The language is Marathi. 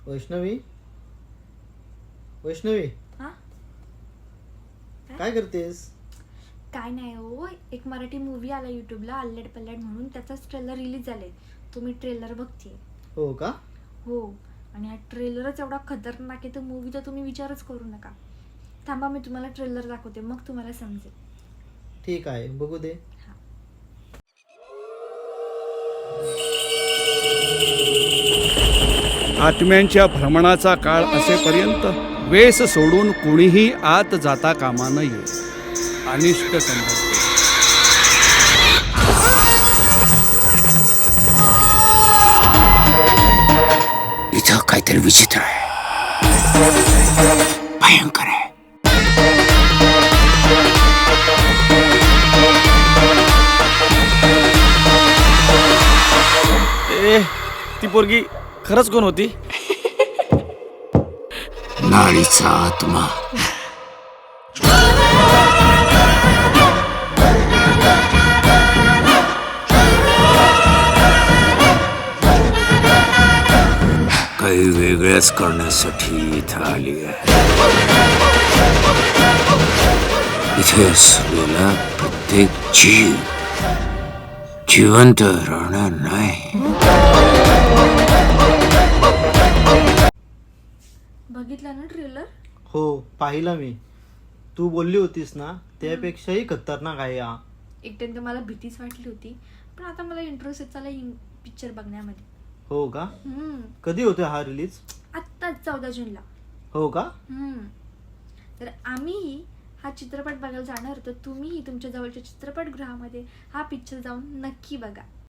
वैष्णवी, वैष्णवी, हा काय करतेस? काय नाही हो, एक मराठी मूवी आला युट्यूबला अल्लड पल्लड म्हणून, त्याचाच ट्रेलर रिलीज झाले. तुम्ही ट्रेलर बघतीये? हो का? हो. आणि हा ट्रेलरच एवढा खतरनाक आहे, तर मूवीचा तुम्ही विचारच करू नका. थांबा, मी तुम्हाला ट्रेलर दाखवते, मग तुम्हाला समजेल. ठीक आहे, बघू दे. हा. आत्म्यांच्या भ्रमणाचा काळ असेपर्यंत वेस सोडून कुणीही आत जाता कामा नये. अनिष्ट संभवते. इथं काहीतरी विचित्र आहे, भयंकर आहे. ए, ती पोरगी खरंच कोण होती? नाळीचा आत्मा. काही वेगळ्याच करण्यासाठी इथं आली आहे. इथे असलेला प्रत्येक जीव जिवंत राहणार नाही. बघितला ना ट्रेलर? हो, पाहिला मी. तू बोलली होतीस ना, त्यापेक्षाही खतरनाक आहे हा. एकट्याने तर मला भीतीच वाटली होती, पण आता मला इंटरेस्ट चालला पिक्चर बघण्यामध्ये. हो का? कधी होते हा रिलीज? आत्ताच 14 जूनला. हो का? तर आम्हीही हा चित्रपट बघायला जाणार, तर तुम्हीही तुमच्या जवळच्या चित्रपटगृहामध्ये हा पिक्चर जाऊन नक्की बघा.